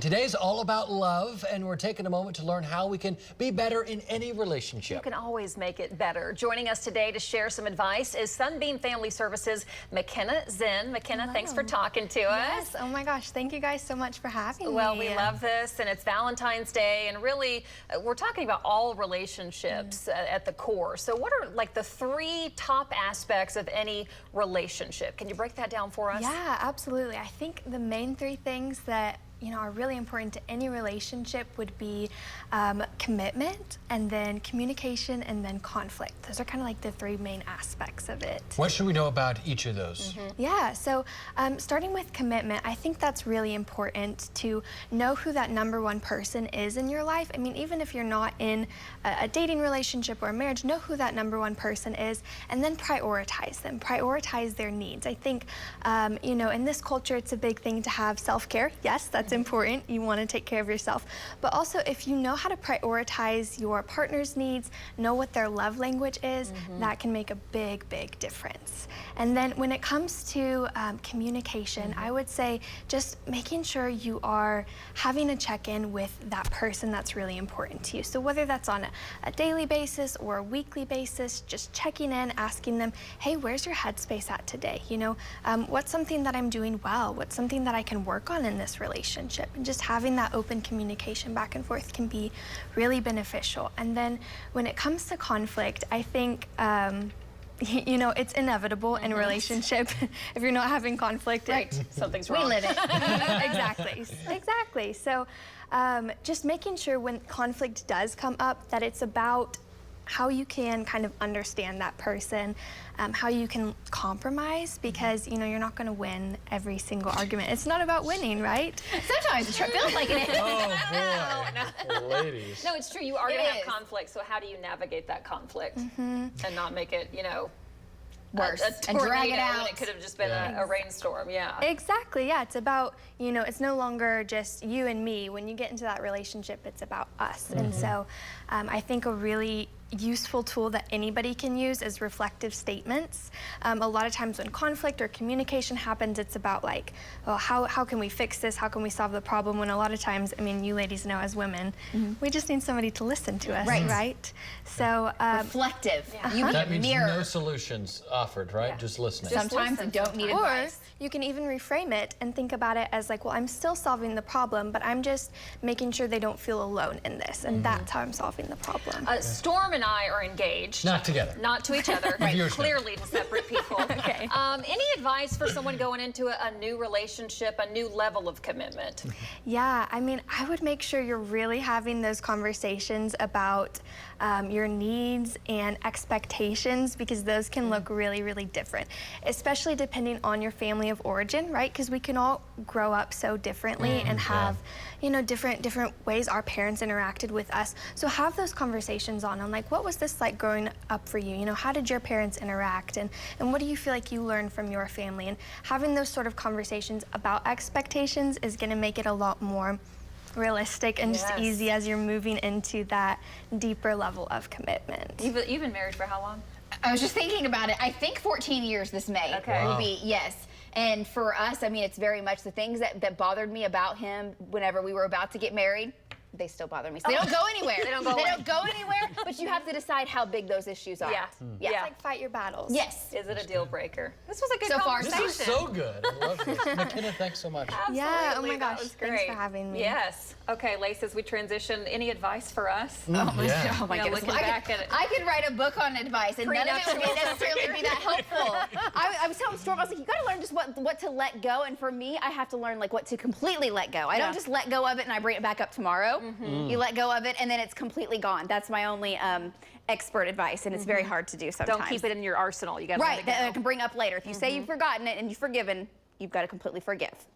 Today's all about love, and we're taking a moment to learn how we can be better in any relationship. You can always make it better. Joining us today to share some advice is Sunbeam Family Services, McKenna Zen. McKenna, Hello. Thanks for talking to us. Yes, oh my gosh, thank you guys so much for having me. Well, we love this, and it's Valentine's Day, and really, we're talking about all relationships at the core. So what are like the 3 top aspects of any relationship? Can you break that down for us? Yeah, absolutely. I think the main 3 things that are really important to any relationship would be commitment, and then communication, and then conflict. Those are kind of like the 3 main aspects of it. What should we know about each of those? Yeah, so starting with commitment, I think that's really important to know who that #1 person is in your life. I mean, even if you're not in a dating relationship or a marriage, know who that #1 person is, and then prioritize them, prioritize their needs. I think, in this culture, it's a big thing to have self-care. Yes, that's important. You want to take care of yourself. But also, if you know how to prioritize your partner's needs, know what their love language is, that can make a big, big difference. And then when it comes to communication, I would say just making sure you are having a check-in with that person that's really important to you. So whether that's on a daily basis or a weekly basis, just checking in, asking them, hey, where's your headspace at today? What's something that I'm doing well? What's something that I can work on in this relationship? And just having that open communication back and forth can be really beneficial. And then when it comes to conflict, I think it's inevitable in a relationship if you're not having conflict. Right, something's wrong. We live it. Exactly. So just making sure when conflict does come up that it's about how you can kind of understand that person, how you can compromise, because you're not going to win every single argument. It's not about winning, right? Sometimes it feels like it is. Oh boy, ladies. No, it's true. You are going to have conflict. So how do you navigate that conflict and not make it, worse a and drag it tornado out? when it could have just been a rainstorm. Yeah. Exactly. Yeah. It's about it's no longer just you and me. When you get into that relationship, it's about us. And so I think a really useful tool that anybody can use is reflective statements. A lot of times when conflict or communication happens, it's about like, well, how can we fix this? How can we solve the problem? When a lot of times, I mean, you ladies know as women, we just need somebody to listen to us, right? So reflective. Yeah. You That means mirror. no solutions offered, right? Just listening. Sometimes you don't need Or advice. you can even reframe it and think about it as like, well, I'm still solving the problem, but I'm just making sure they don't feel alone in this. And that's how I'm solving the problem. Storm and I are engaged. Not together. Not to each other. Viewers know. Clearly to separate people. Okay. Any advice for someone going into a new relationship, a new level of commitment? Yeah, I mean, I would make sure you're really having those conversations about your needs and expectations, because those can look really, really different, especially depending on your family of origin, right? Because we can all grow up so differently and have, different ways our parents interacted with us. So have those conversations on like, what was this like growing up for you? How did your parents interact? And what do you feel like you learned from your family? And having those sort of conversations about expectations is going to make it a lot more realistic and just easy as you're moving into that deeper level of commitment. You've been married for how long? I was just thinking about it. I think 14 years this May will be, yes. And for us, I mean, it's very much the things that bothered me about him whenever we were about to get married. They still bother me. So they don't go anywhere. They don't go anywhere, but you have to decide how big those issues are. Yeah. It's like fight your battles. Yes. Is it a deal breaker? This was a good So far, conversation. This is so good. I love this. McKenna, thanks so much. Absolutely. Yeah, oh my That gosh, was thanks great. for having me. Yes. Okay, Lace, as we transition, any advice for us? Oh my Yeah, goodness. looking back at it. I could write a book on advice, and none of it would Prenuptial. necessarily be that helpful. I was telling Storm, I was like, you got to learn just what to let go, and for me, I have to learn like what to completely let go. I don't just let go of it and I bring it back up tomorrow. You let go of it, and then it's completely gone. That's my only expert advice, and it's very hard to do sometimes. Don't keep it in your arsenal. You got to let it go. That I can bring up later. If you say you've forgotten it and you've forgiven, you've got to completely forgive.